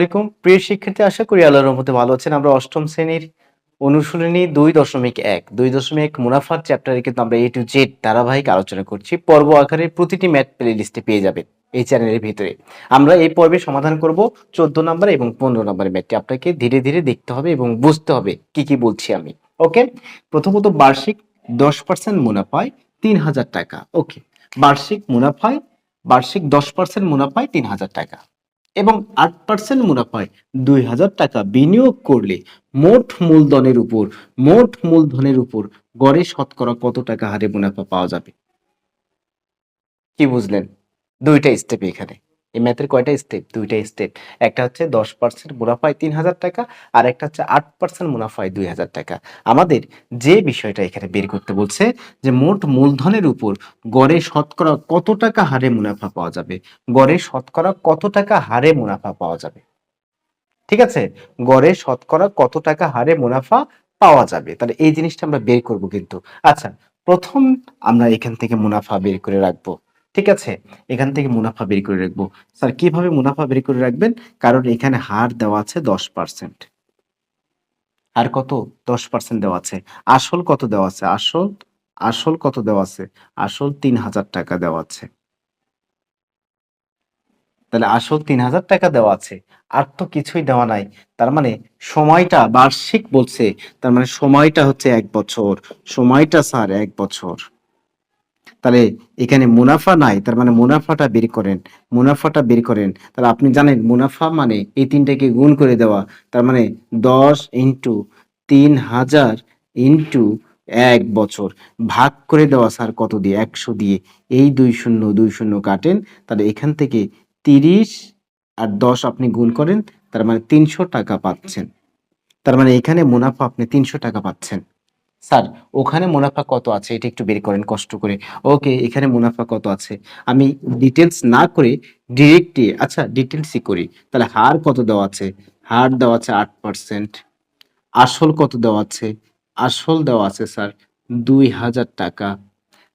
আসসালামু আলাইকুম প্রিয় শিক্ষার্থী, আশা করি আল্লাহর রহমতে ভালো আছেন। আমরা অষ্টম শ্রেণীর অনুশীলনী 2.1 মুনাফার চ্যাপ্টারে কিন্তু আমরা A to Z ধারাবাহিক আলোচনা করছি। পর্ব আকারে প্রতিটি ম্যাথ প্লে লিস্টে পেয়ে যাবেন এই চ্যানেলের ভিতরে। আমরা এই পর্বে সমাধান করব 14 নম্বর এবং 15 নম্বরের ম্যাথটি। আপনাকে ধীরে ধীরে দেখতে হবে এবং বুঝতে হবে কি কি বলছি আমি। ওকে, প্রথমত বার্ষিক 10% মুনাফায় 3000 টাকা। ওকে, বার্ষিক 10% মুনাফায় 3000 টাকা এবং 8% মুনাফায় 2000 টাকা বিনিয়োগ করলে মোট মূলধনের উপর গড়ে শতকরা কত টাকা হারে মুনাফা পাওয়া যাবে? কি বুঝলেন? দুইটা স্টেপ এখানে। এই ম্যাথের কয়টা স্টেপ? দুইটা স্টেপ। একটা হচ্ছে 10% মুনাফায় 3000 টাকা, আর একটা হচ্ছে 8% মুনাফায় 2000 টাকা। আমাদের যে বিষয়টা এখানে বের করতে বলছে যে মোট মূলধনের উপর গড়ে শতকরা কত টাকা হারে মুনাফা পাওয়া যাবে। গড়ে শতকরা কত টাকা হারে মুনাফা পাওয়া যাবে, ঠিক আছে? গড়ে শতকরা কত টাকা হারে মুনাফা পাওয়া যাবে, তাহলে এই জিনিসটা আমরা বের করব কিন্তু। আচ্ছা, প্রথম আমরা এখান থেকে মুনাফা বের করে রাখবো, ঠিক আছে? এখান থেকে মুনাফা বের করে রাখবো। স্যার কিভাবে মুনাফা বের করে রাখবেন? কারণ এখানে হার দেওয়া আছে 10%। আর কত? 10% দেওয়া আছে। আসল কত দেওয়া আছে? আসল কত দেওয়া আছে? আসল 3000 টাকা দেওয়া আছে। তাহলে আসল 3000 টাকা দেওয়া আছে, আর তো কিছুই দেওয়া নাই। তার মানে সময়টা বার্ষিক বলছে, তার মানে সময়টা হচ্ছে 1 বছর। সময়টা স্যার 1 বছর। তাহলে এখানে মুনাফা নাই, তার মানে মুনাফাটা বের করেন। তাহলে আপনি জানেন মুনাফা মানে এই তিনটাকে গুণ করে দেওয়া। তার মানে 10 ইন্টু 3000 ইন্টু 1 বছর ভাগ করে দেওয়া স্যার কত দিয়ে? 100 দিয়ে। এই 2 শূন্য কাটেন, তাহলে এখান থেকে 30 আর 10 আপনি গুণ করেন, তার মানে 300 টাকা পাচ্ছেন। তার মানে এখানে মুনাফা আপনি 300 টাকা পাচ্ছেন। স্যার ওখানে মুনাফা কত আছে এটা একটু বের করেন কষ্ট করে। ওকে, এখানে মুনাফা কত আছে আমি ডিটেলস না করে ডিরেক্টলি, আচ্ছা ডিটেলসই করি। তাহলে হার কত দেওয়া আছে? হার দেওয়া আছে 8%। আসল কত দেওয়া আছে? আসল দেওয়া আছে স্যার 2000 টাকা।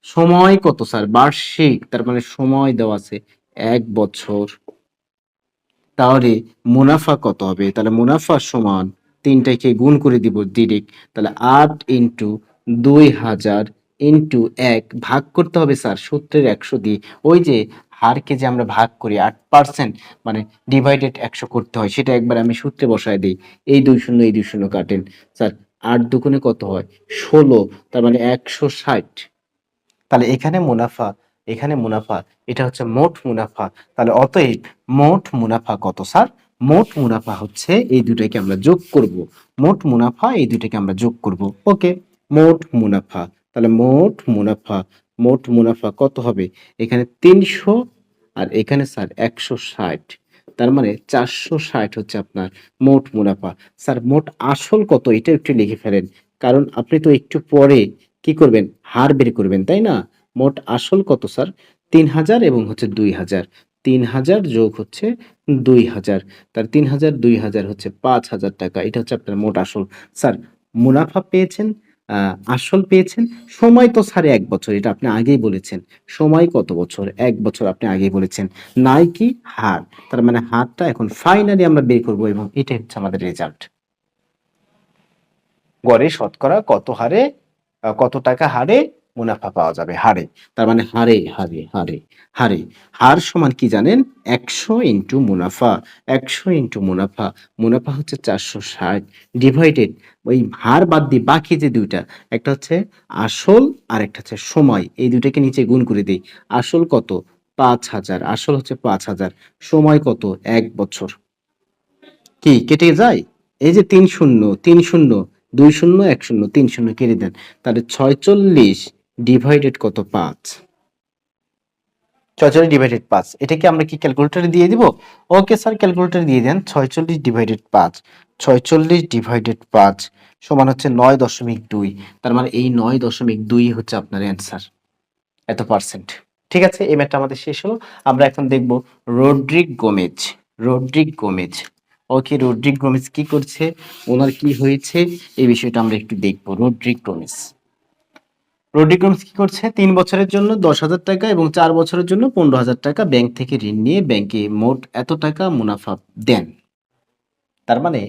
সময় কত স্যার? বার্ষিক, তার মানে সময় দেওয়া আছে 1 বছর। তাহলে মুনাফা কত হবে? তাহলে মুনাফা সমান তিনটাকে গুণ করে দিব ডিরেক্ট। তাহলে 8 ইন্টু 2000 ইন্টু 1 ভাগ করতে হবে স্যার সূত্রের 100 দিয়ে। ওই যে হারকে যে আমরা ভাগ করি 8%, মানে ডিভাইডেড 100 করতে হয়, সেটা একবার আমি সূত্রে বসায় দিই। এই 2 শূন্য কাটেন স্যার। 8 দুগুণে কত হয়? 16, তার মানে 160। তাহলে এখানে মুনাফা এটা হচ্ছে মোট মুনাফা। তাহলে অতএব মোট মুনাফা কত স্যার? মোট মুনাফা হচ্ছে এই দুটাকে আমরা যোগ করব। ওকে, মোট মুনাফা। তাহলে মোট মুনাফা কত হবে? এখানে 300 আর এখানে স্যার 160, তার মানে 460 হচ্ছে আপনার মোট মুনাফা। স্যার মোট আসল কত এটা একটু লিখে ফেলেন, কারণ আপনি তো একটু পরে কি করবেন? হার বের করবেন, তাই না? মোট আসল কত স্যার? 3000 এবং হচ্ছে 2000। 3000 যোগ হচ্ছে 2000, তার 3000 2000 হচ্ছে 5000 টাকা। এটা হচ্ছে আপনার মোট আসল। স্যার মুনাফা পেয়েছেন, আসল পেয়েছেন। সময় তো স্যার 1 বছর, এটা আপনি আগেই বলেছেন। সময় কত বছর? 1 বছর আপনি আগেই বলেছেন। নাই কি হার, তার মানে হারটা এখন ফাইনালি আমরা বের করবো এবং এটাই হচ্ছে আমাদের রেজাল্ট। গড়ে শতকরা কত টাকা হারে মুনাফা পাওয়া যাবে? হারে, তার মানে হারে। হার সমান কি জানেন? 100 ইন্টু মুনাফা। 100 ইন্টু মুনাফা, মুনাফা হচ্ছে 460 ডিভাইডেড ওই হার বাদ দিয়ে বাকি যে দুইটা, একটা হচ্ছে আসল আর একটা হচ্ছে সময়, এই দুইটাকে নিচে গুণ করে দিই। আসল কত? 5000, আসল হচ্ছে 5000। সময় কত? 1 বছর। কি কেটে যায়? এই যে 3 শূন্য 2 শূন্য 1 শূন্য 3 শূন্য কেটে দেন, তাহলে 46 ডিভাইডেড কত? 5। 46 ডিভাইডেড 5, এটাকে আমরা কি ক্যালকুলেটরে দিয়ে দিব? ওকে স্যার, ক্যালকুলেটরে দিয়ে দেন। 46 ডিভাইডেড 5, 46 ডিভাইডেড 5 সমান হচ্ছে 9.2। তার মানে এই 9.2 হচ্ছে আপনার অ্যান্সার, এত পার্সেন্ট। ঠিক আছে, এই ম্যাথটা আমাদের শেষ হলো। আমরা এখন দেখব রোড্রিক গোমেজ। ওকে, রোড্রিক গোমেজ কি করছে, ওনার কি হয়েছে, এই বিষয়টা আমরা একটু দেখব। রোড্রিক গোমেজ কি করছে? 3 বছরের জন্য 10,000 টাকা এবং 4 বছরের জন্য 15,000 টাকা ব্যাংক থেকে ঋণ নিয়ে ব্যাংকে মোট এত টাকা মুনাফা দেন। তার মানে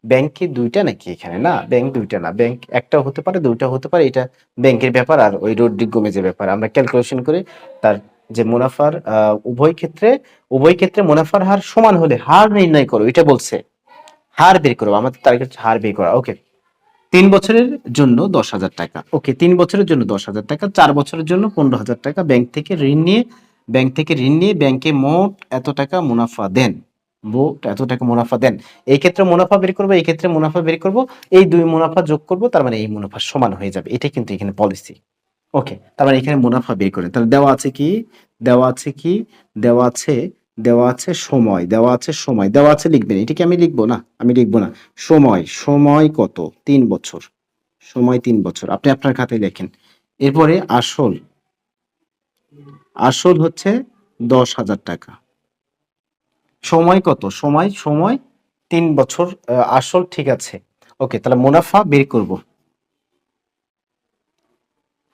ব্যাংকে দুইটা নাকি এখানে? না, ব্যাংক দুইটা না, ব্যাংক একটাও হতে পারে, দুইটাও হতে পারে। এটা ব্যাংকের ব্যাপার আর ওই রদ্রিগ গোমেজের ব্যাপার। আমরা ক্যালকুলেশন করে তার যে মুনাফার উভয় ক্ষেত্রে মুনাফার হার সমান হলে হার নির্ণয় করো, এটা বলছে। হার বের করো, আমাদের টার্গেট হচ্ছে হার বের করা। ওকে, 3 বছরের জন্য 10,000 টাকা। ওকে, 3 বছরের জন্য 10,000 টাকা, 4 বছরের জন্য 15,000 টাকা ব্যাংক থেকে ঋণ নিয়ে ব্যাংকে মোট এত টাকা মুনাফা দেন। এত টাকা মুনাফা দেন। এই ক্ষেত্রে মুনাফা বের করবো, এই ক্ষেত্রে মুনাফা বের করবো, এই দুই মুনাফা যোগ করব, তার মানে এই মুনাফা সমান হয়ে যাবে। এটা কিন্তু এখানে পলিসি। ওকে, তার মানে এখানে মুনাফা বের করেন। তাহলে দেওয়া আছে কি? দেওয়া আছে কি? দেওয়া আছে সময়, দেওয়া আছে লিখবেন। এটা কি আমি লিখবো? না, আমি লিখবো না। সময় কত? 3 বছর। সময় 3 বছর, আপনি আপনার খাতায় লেখেন। এরপরে আসল হচ্ছে 10,000 টাকা। সময় কত? সময় 3 বছর, আসল ঠিক আছে। ওকে, তাহলে মুনাফা বের করব।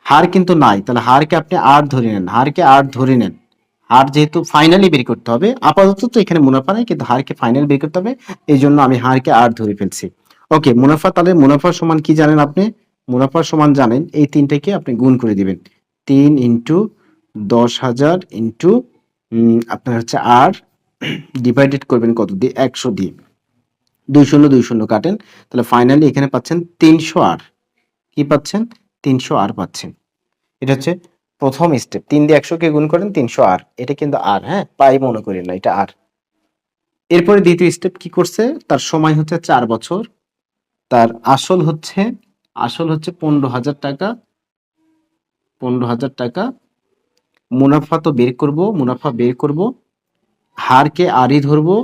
হার কিন্তু নাই, তাহলে হারকে আপনি 8 ধরে নেন, হার যেহেতু ফাইনালি বের করতে হবে, আপাতত তো এখানে মুনাফা নাই, কিন্তু হারকে ফাইনাল বের করতে হবে, এই জন্য আমি হারকে 8 ধরে ফেলছি। ওকে, মুনাফা, তাহলে মুনাফার সমান কি জানেন আপনি? মুনাফার সমান জানেন, এই তিনটাকে আপনি গুণ করে দিবেন। 3 ইন্টু 10,000 ইন্টু আপনার হচ্ছে আর ডিভাইডেড করবেন কত দিয়ে? 100 দিয়ে। 2 শূন্য কাটেন, তাহলে ফাইনালি এখানে পাচ্ছেন 300 আর। কি পাচ্ছেন? 300 আর পাচ্ছেন। এটা হচ্ছে প্রথম স্টেপ। 3 দিয়ে 100কে গুণ করেন, 300 আর। এটা কিন্তু আর, হ্যাঁ, পাই মনে করেন না, এটা আর। এরপরে দ্বিতীয় স্টেপ কি করছে? তার সময় হচ্ছে 4 বছর, তার আসল হচ্ছে 15,000 টাকা। 15,000 টাকা। মুনাফা তো বের করব, হারকে আরই ধরবো।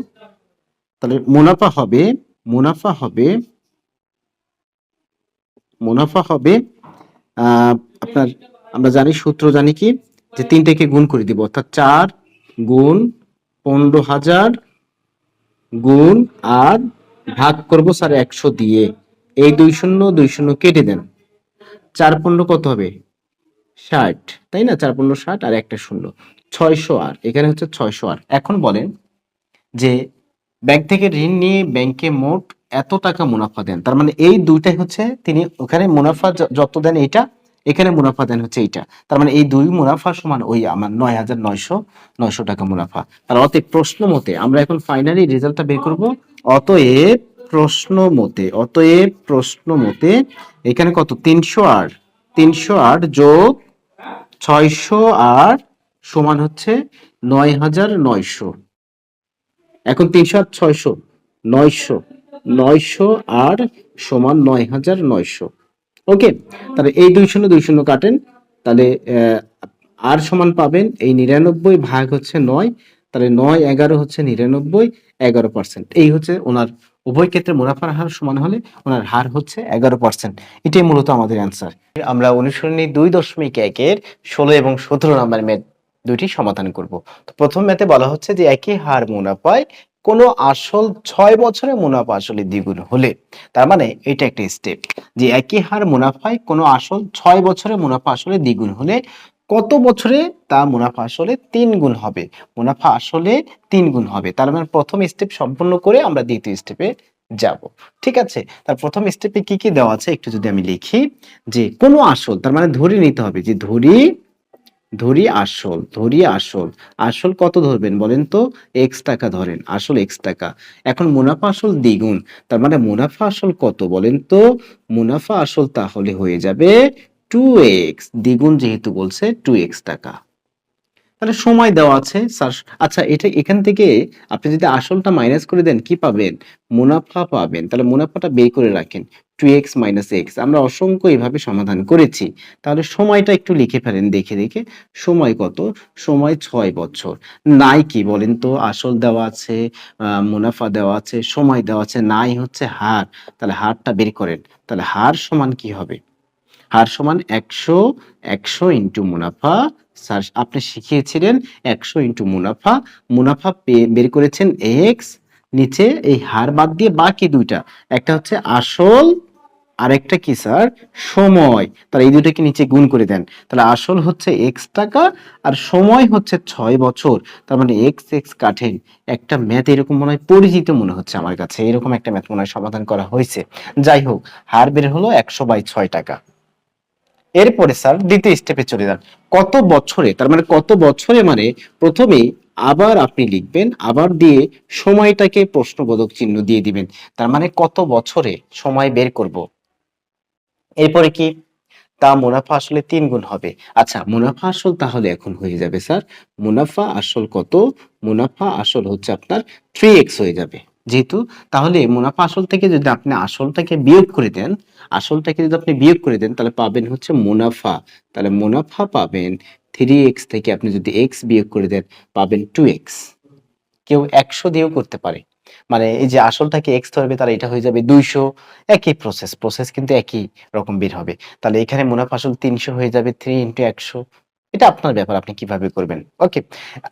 তাহলে মুনাফা হবে আপনার, আমরা জানি, সূত্র জানি কি, যে 3টাকে গুণ করে দিব, অর্থাৎ 4 গুণ 15,000 গুণ আর ভাগ করব স্যার 100 দিয়ে। এই 2 শূন্য কেটে দেন। 4 15 কত হবে? 60, তাই না? 4 15 60 আর একটা শূন্য, 600 আর। এখানে হচ্ছে 600 আর। এখন বলেন যে ব্যাংক থেকে ঋণ নিয়ে ব্যাংকে মোট এত টাকা মুনাফা দেন, তার মানে এই দুইটাই হচ্ছে তিনি ওখানে মুনাফা যত দেন এটা, এখানে মুনাফা দেন হচ্ছে এইটা, তার মানে এই দুই মুনাফা সমান ওই আমার 9,900 টাকা মুনাফা। তার অতএব প্রশ্ন মতে আমরা এখন ফাইনালি রেজাল্টটা বের করব। অতএব প্রশ্ন মতে এখানে কত? 300 আর যোগ 600 আর সমান হচ্ছে 9,900। এখন 300 আর 600, 900 আর সমান 9,900। ওকে, তাহলে এই 2 শূন্য কাটেন, তাহলে আর সমান পাবেন এই 99 ভাগ হচ্ছে 9, তাহলে 9 11 হচ্ছে 99, 11%। এই হচ্ছে ওনার উভয় ক্ষেত্রে মুনাফার হার সমান হলে ওনার হার হচ্ছে 11%। এটাই মূলত আমাদের অ্যান্সার। আমরা অনুসরণী 2.1-এর 16 এবং 17 নম্বর ম্যাথ দুইটি সমাধান করব। তো প্রথম ম্যাথে বলা হচ্ছে যে একই হার মুনাফায় কোনো আসল 6 বছরে মুনাফা আসলে দ্বিগুণ হলে, তার মানে এটা একটা স্টেপ, যে একই হার মুনাফায় কোনো আসল 6 বছরে মুনাফা আসলে দ্বিগুণ হলে কত বছরে তা মুনাফা আসলে 3 গুণ হবে। মুনাফা আসলে 3 গুণ হবে। তার মানে প্রথম স্টেপ সম্পূর্ণ করে আমরা দ্বিতীয় স্টেপে যাব। ঠিক আছে, তার প্রথম স্টেপে কি কি দেওয়া আছে একটু যদি আমি লিখি, যে কোনো আসল, তার মানে ধরে নিতে হবে, যে আসল কত ধরবেন বলেন তো? x টাকা ধরেন, আসল x টাকা। এখন মুনাফা আসল দ্বিগুণ, তার মানে মুনাফা আসল কত বলেন তো? মুনাফা আসল তাহলে হয়ে যাবে 2x, দ্বিগুণ যেহেতু বলছে 2x টাকা। তাহলে সময় দেওয়া আছে স্যার। আচ্ছা, এটা এখান থেকে আপনি যদি আসলটা মাইনাস করে দেন কি পাবেন? মুনাফা পাবেন। তাহলে মুনাফাটা বের করে রাখেন, 2x - x। আমরা অসংখ্য এভাবে সমাধান করেছি। তাহলে সময়টা একটু লিখে ফেলেন দেখে দেখে। সময় কত? সময় 6 বছর। নাই কি বলেন তো? আসল দেওয়া আছে, মুনাফা দেওয়া আছে, সময় দেওয়া আছে, নাই হচ্ছে হার। তাহলে হারটা বের করেন। তাহলে হার সমান কি হবে? হার সমান 100 ইন্টু মুনাফা। স্যার আপনি শিখিয়েছিলেন 100 ইন্টু মুনাফা। মুনাফা বের করেছেন x, নিচে এই হার বাদ দিয়ে বাকি দুইটা, একটা হচ্ছে আসল আরেকটা কি স্যার, সময়। তাহলে এই দুটোকে নিচে গুণ করে দেন, তাহলে আসল হচ্ছে এক্স টাকা আর সময় হচ্ছে 6 বছর। তার মানে এক্স এক্স কাটেন। একটা ম্যাথ এরকম মনে হয় পরিচিত মনে হচ্ছে আমার কাছে, এরকম একটা ম্যাথ মনে হয় সমাধান করা হয়েছে। যাই হোক, হার বের হলো 100/6 টাকা। এরপরে স্যার দ্বিতীয় স্টেপে চলে যান। কত বছরে, তার মানে কত বছরে মানে প্রথমেই আবার আপনি লিখবেন, আবার দিয়ে সময়টাকে প্রশ্নবোধক চিহ্ন দিয়ে দিবেন। তার মানে কত বছরে সময় বের করব। এরপরে কি, তা মুনাফা আসলে 3 গুণ হবে। আচ্ছা, মুনাফা আসল তাহলে এখন হয়ে যাবে স্যার, মুনাফা আসল কত, মুনাফা আসল হচ্ছে আপনার 3x হয়ে যাবে। যেহেতু, তাহলে মুনাফা আসল থেকে যদি আপনি আসলটাকে বিয়োগ করে দেন, আসলটাকে যদি আপনি বিয়োগ করে দেন তাহলে পাবেন হচ্ছে মুনাফা। তাহলে মুনাফা পাবেন 3x থেকে আপনি যদি x বিয়োগ করে দেন পাবেন 2x। কেউ 100 দিয়েও করতে পারে, মানে এই যে আসলটাকে এক্স ধরবে তার এটা হয়ে যাবে 200। একই প্রসেস, প্রসেস কিন্তু একই রকম বের হবে। তাহলে এখানে মুনাফা আসল 300 হয়ে যাবে, 3 ইন্টু 100। এটা আপনার ব্যাপার, আপনি কিভাবে করবেন। ওকে,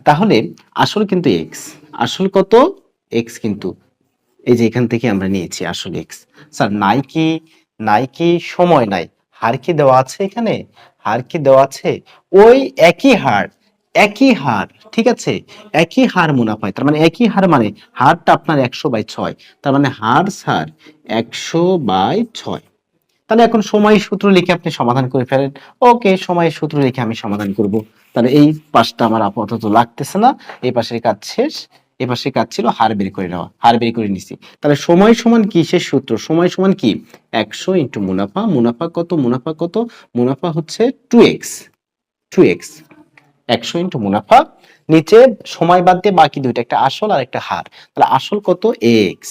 তাহলে আসল কিন্তু এক্স, আসল কত, এক্স কিন্তু এই যে এখান থেকে আমরা নিয়েছি আসল এক্স। স্যার নাই কি, নাই কি সময় নাই, হার কি দেওয়া আছে এখানে, হার কি দেওয়া আছে, ওই একই হার, একই হার, ঠিক আছে, একই হার মুনাফায়। তার মানে একই হার মানে হারটা আপনার 100/6, তার মানে হার স্যার 100/6। তাহলে এখন সময় সূত্র লিখে আপনি সমাধান করে ফেলেন। ওকে, সময়ের সূত্র লিখে আমি সমাধান করব। তাহলে এই পাশটা আমার আপাতত লাগতেছে না, এই পাশের কাজ শেষ। এই পাশের কাজ ছিল হার বের করে নেওয়া, হার বের করে নিছি। তাহলে সময় সমান কিসের সূত্র, সময় সমান কি 100 ইন্টু মুনাফা, মুনাফা কত, মুনাফা কত, মুনাফা হচ্ছে 2x, 2x 100 ইন্টু মুনাফা, নিচে সময় বাদ দিয়ে বাকি দুইটা, একটা আসল আর একটা হার। তাহলে আসল কত এক্স,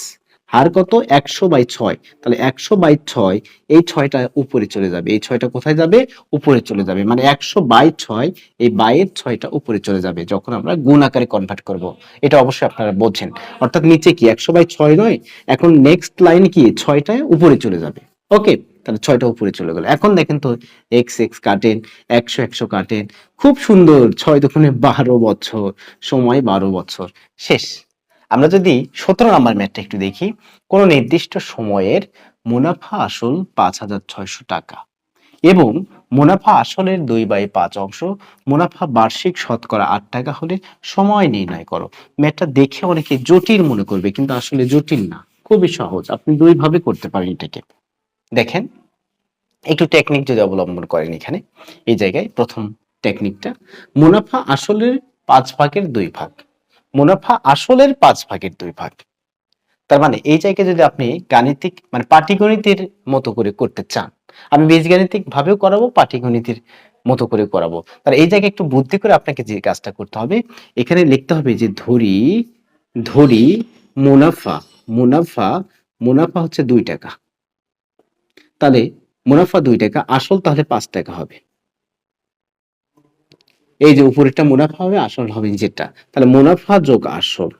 হার কত 100/6। তাহলে 100/6, এই 6টা উপরে চলে যাবে, এই 6টা কোথায় যাবে, উপরে চলে যাবে। মানে 100/6, এই বাইয়ের 6টা উপরে চলে যাবে যখন আমরা গুণ আকারে কনভার্ট করব। এটা অবশ্যই আপনারা বোঝেন। অর্থাৎ নিচে কি 100/6 নয়, এখন নেক্সট লাইন কি 6টা উপরে চলে যাবে। ওকে, তাহলে 6টা উপরে চলে গেল। এখন দেখেন তো এক্স এক্স কাটেন, 100 100 কাটেন, খুব সুন্দর, 6 × 12 বছর, সময় 12 বছর, শেষ। আমরা যদি 17 নম্বর ম্যাথটা একটু দেখি, কোন নির্দিষ্ট সময়ের মুনাফা আসল 5,600 টাকা এবং মুনাফা আসলের 2/5 অংশ, মুনাফা বার্ষিক শতকরা 8 টাকা হলে সময় নির্ণয় করো। ম্যাথটা দেখে অনেকে জটিল মনে করবে, কিন্তু আসলে জটিল না, খুবই সহজ। আপনি দুইভাবে করতে পারেন এটাকে। দেখেন, একটু টেকনিক যদি অবলম্বন করেন এখানে, এই জায়গায় প্রথম টেকনিকটা, মুনাফা আসলের 5/2 ভাগ, মুনাফা আসলের 5/2 ভাগ। তার মানে এই জায়গায় যদি আপনি গাণিতিক মানে পাটিগণিতের মতো করে করতে চান, আমি বীজগাণিতিক ভাবেও করাবো, পাটিগণিতের মতো করে করাবো। তাহলে এই জায়গায় একটু বুদ্ধি করে আপনাকে যে কাজটা করতে হবে, এখানে লিখতে হবে যে ধরি, ধরি মুনাফা, মুনাফা, মুনাফা হচ্ছে 2 টাকা। তাহলে মুনাফা 2 টাকা, আসল তাহলে 5 টাকা হবে। এই যে উপরেরটা মুনাফা হবে, আসল হবে নিচেরটা। তাহলে মুনাফা যোগ আসল,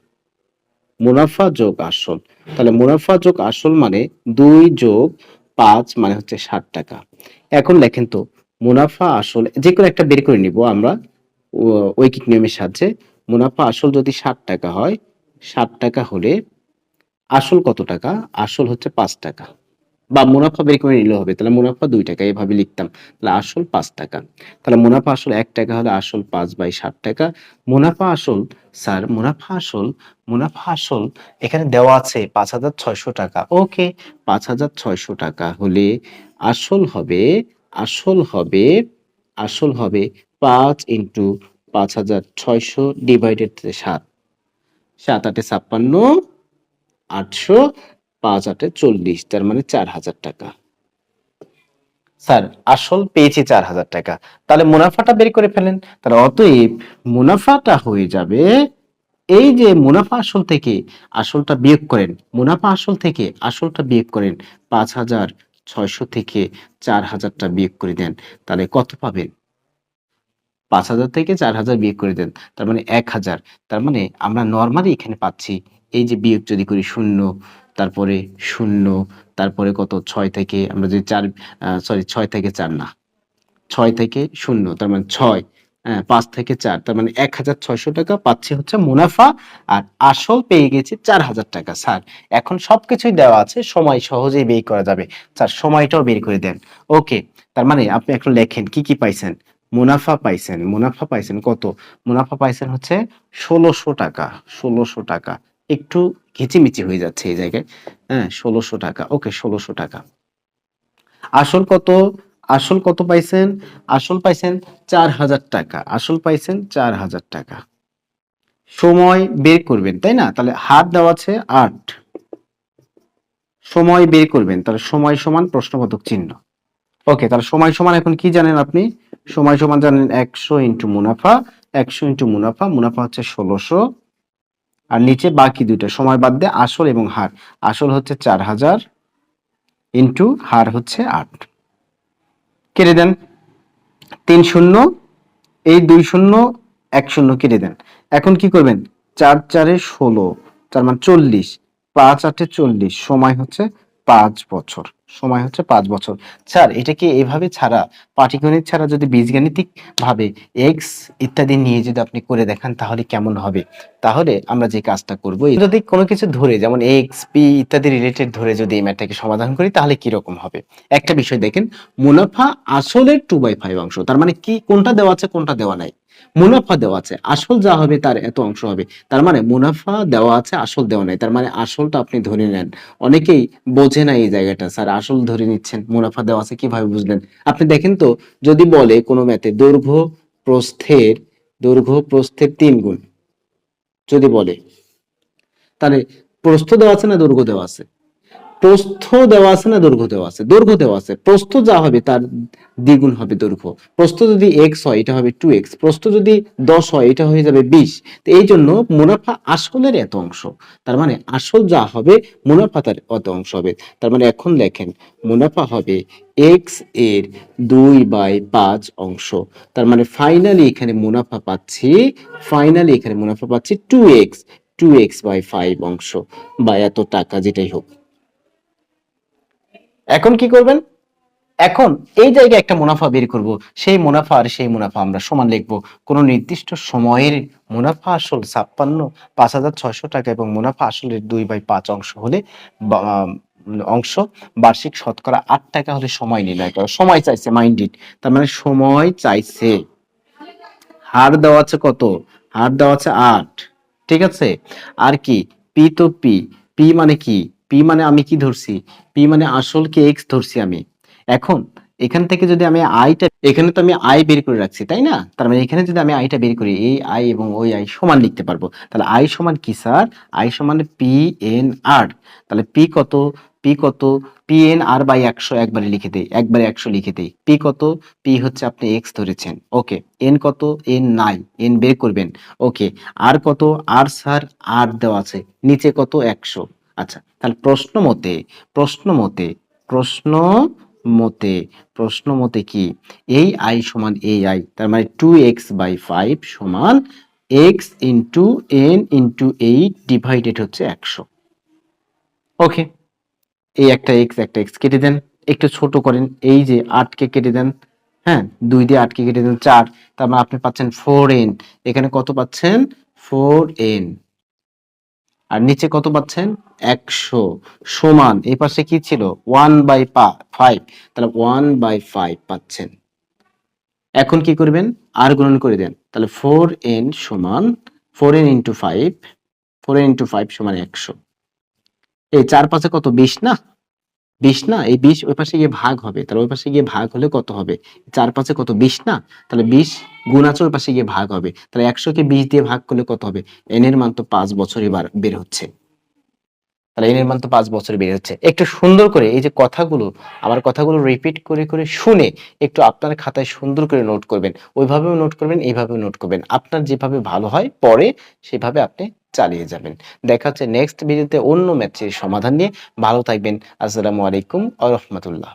মুনাফা যোগ আসল, তাহলে মুনাফা যোগ আসল মানে 2 + 5 মানে হচ্ছে 60 টাকা। এখন লেখেন তো মুনাফা আসল যে কোনো একটা বের করে নিব আমরা ঐকিক নিয়মের সাহায্যে। মুনাফা আসল যদি 60 টাকা হয়, 60 টাকা হলে আসল কত টাকা, আসল হচ্ছে 5 টাকা। বা মুনাফা বের করে নিলেও হবে, তাহলে মুনাফা 2 টাকা এভাবে লিখতাম, তাহলে আসল 5 টাকা। তাহলে মুনাফা আসল 1 টাকা হলে আসল 5/60 টাকা। মুনাফা আসল স্যার, মুনাফা আসল, মুনাফা আসল এখানে দেওয়া আছে 5,600 টাকা। ওকে, 5,600 টাকা হলে আসল হবে, আসল হবে, আসল হবে 5 ইন্টু 5,600 ডিভাইডেড 7, 7 × 8 = 56, 800, 5 × 8 = 40, তার মানে 4,000 টাকা। স্যার আসল পেয়েছি 4,000 টাকা, তাহলে মুনাফাটা বের করে ফেলেন। তাহলে অতএব মুনাফাটা হয়ে যাবে, এই যে মুনাফা আসল থেকে আসলটা বিয়োগ করেন, মুনাফা আসল থেকে আসলটা বিয়োগ করেন, 5,600 থেকে 4,000টা বিয়োগ করে দেন, তাহলে কত পাবেন, 5,000 থেকে 4,000 বিয়োগ করে দেন, তার মানে 1,000। তার মানে আমরা নর্মালি এখানে পাচ্ছি, এই যে বিয়োগ যদি করি 0, তারপরে 0, তারপরে কত 6 থেকে আমরা যদি 4, সরি 6 থেকে 4 না, 6 থেকে 0, তার মানে 6, হ্যাঁ, 5 থেকে 4, তার মানে 1,600 টাকা পাচ্ছি হচ্ছে মুনাফা, আর আসল পেয়ে গেছি 4,000 টাকা। স্যার এখন সবকিছুই দেওয়া আছে, সময় সহজেই বের করা যাবে। স্যার সময়টাও বের করে দেন। ওকে, তার মানে আপনি এখন লেখেন কি কি পাইছেন। মুনাফা পাইছেন, মুনাফা পাইছেন কত? মুনাফা পাইছেন হচ্ছে 1600 টাকা। 1600 টাকা, একটু ঘিচিমিচি হয়ে যাচ্ছে এই জায়গায়। হ্যাঁ, 1600 টাকা। ওকে, 1600 টাকা। আসল কত? আসল কত পাইছেন? আসল পাইছেন 4,000 টাকা। আসল পাইছেন 4,000 টাকা। সময় বের করবেন, তাই না? তাহলে হার দেওয়া আছে 8। সময় বের করবেন, তাহলে সময় সমান প্রশ্নবোধক চিহ্ন। ওকে, তাহলে সময় সমান এখন কি জানেন আপনি? সময় সমান জানেন 100 ইন্টু মুনাফা। 100 ইন্টু মুনাফা, মুনাফা হচ্ছে 1600, আর নিচে বাকি দুইটা সময় বাদ দিয়ে আসল এবং হার। আসল হচ্ছে 4,000 ইন্টু হার হচ্ছে 8। কেটে দেন। 3 শূন্য, এই 2 শূন্য, 1 শূন্য কেটে দেন। এখন কি করবেন? 4 4 16, তার মানে 40, 5 8 40, সময় হচ্ছে 5 বছর। সময় হচ্ছে 5 বছর। স্যার এটা কি এভাবে ছাড়া, পাটিগণিত ছাড়া যদি বীজগাণিতিক ভাবে এক্স ইত্যাদি নিয়ে যদি আপনি করে দেখান তাহলে কেমন হবে? তাহলে আমরা যে কাজটা করব, যদি কোনো কিছু ধরে যেমন এক্স পি ইত্যাদি রিলেটেড ধরে যদি এই ম্যাথটাকে সমাধান করি তাহলে কি রকম হবে? একটা বিষয় দেখেন, মুনাফা আসলের 2/5 অংশ, তার মানে কি কোনটা দেওয়া আছে কোনটা দেওয়া নাই? মুনাফা দেওয়া আছে, আসল যা হবে তার এত অংশ হবে। তার মানে মুনাফা দেওয়া আছে, আসল দেওয়া নাই, তার মানে আসলটা আপনি ধরে নেন। অনেকেই বোঝে না এই জায়গাটা, স্যার আসল ধরে নিচ্ছেন, মুনাফা দেওয়া আছে কিভাবে বুঝলেন? আপনি দেখেন তো, যদি বলে কোনো ম্যাথে দৈর্ঘ্য প্রস্থের 3 গুণ যদি বলে, তাহলে প্রস্থ দেওয়া আছে না দৈর্ঘ্য দেওয়া আছে? প্রস্থ দেওয়া আছে না দৈর্ঘ্য দেওয়া আছে? দৈর্ঘ্য দেওয়া আছে। প্রস্থ যা হবে তার দ্বিগুণ হবে দৈর্ঘ্য। প্রস্থ যদি এক্স হয় এটা হবে 2x, প্রস্থ যদি 10 হয় এটা হয়ে যাবে 20। তো এই জন্য মুনাফা আসলের এত অংশ, তার মানে আসল যা হবে মুনাফা তার অত অংশ হবে। তার মানে এখন লেখেন মুনাফা হবে এক্স এর 2/5 অংশ। তার মানে ফাইনালি এখানে মুনাফা পাচ্ছি 2x/5 অংশ, বা এত টাকা যেটাই হোক। এখন কি করবেন? এখন এই জায়গায় একটা মুনাফা বের করব, সেই মুনাফা আর সেই মুনাফা আমরা সমান লিখব। কোন নির্দিষ্ট সময়ের মুনাফা আসল 5,600 টাকা এবং মুনাফা আসলের 2/5 অংশ হলে অংশ বার্ষিক শতকরা 8 টাকা হলে সময় নির্ণয় করো। সময় চাইছে, মাইন্ডেড, তার মানে সময় চাইছে। হার দেওয়া আছে কত? হার দেওয়া আছে 8, ঠিক আছে। আর কি? পি তো পি, পি মানে কি? পি মানে আমি কি ধরছি? পি মানে আসলকে এক্স ধরছি আমি। এখন এখান থেকে যদি আমি আইটা, এখানে তো আমি আই বের করে রাখছি তাই না? তার মানে এখানে যদি আমি আইটা বের করি, এই আই এবং ওই আই সমান লিখতে পারবো। তাহলে আই সমান কি স্যার? আই সমান পি এন আর। তাহলে পি কত? পি কত? পি এন আর বাই 100 একবারে লিখে দেই, একবারে 100 লিখে দেই। পি কত? পি হচ্ছে আপনি এক্স ধরেছেন, ওকে। এন কত? এন নাই, এন বের করবেন, ওকে। আর কত? আর স্যার আর দেওয়া আছে, নিচে কত? 100। আচ্ছা, তাহলে প্রশ্ন মতে প্রশ্ন মতে প্রশ্ন মতে কি? এই আই সমান এই আই, তার মানে 2x/5 সমান x into n into 8 divided হচ্ছে 100। ওকে, এই একটা x কেটে দেন, একটু ছোট করেন, এই যে 8 কে কেটে দেন, হ্যাঁ 2 দিয়ে 8 কে কেটে দেন 4, তার মানে আপনি পাচ্ছেন 4n। এখানে কত পাচ্ছেন? 4n। আর নিচে কত পাচ্ছেন? 100 সমান, এই পাশে কি ছিল? 1/5, তাহলে 1/5 পাচ্ছেন। এখন কি করবেন? আর গুণন করে দেন, তাহলে 4n সমান 4n ইন্টু 5, 4n ইন্টু 5 সমান 100। এই 4 5 কত? 20 না? 20 না? এই 20 ওই পাশে গিয়ে ভাগ হবে, তাহলে ওই পাশে গিয়ে ভাগ হলে কত হবে? 4 5 কত? 20 না? তাহলে 20 গুণ আছে, ওই পাশে গিয়ে ভাগ হবে, তাহলে 100 কে 20 দিয়ে ভাগ করলে কত হবে? n এর মান তো 5 বছরই বের হচ্ছে। তাহলে n এর মান তো 5 বছর বের হচ্ছে। একটু সুন্দর করে এই যে কথাগুলো, আমার কথাগুলো রিপিট করে করে শুনে একটু আপনার খাতায় সুন্দর করে নোট করবেন। ওইভাবেও নোট করবেন, এইভাবেও নোট করবেন। আপনার যেভাবে ভালো হয় পরে সেভাবে আপনি চালিয়ে যাবেন। দেখা হচ্ছে নেক্সট ভিডিওতে অন্য ম্যাথের সমাধান নিয়ে। ভালো থাকবেন। আসসালামু আলাইকুম ওয়া রাহমাতুল্লাহ।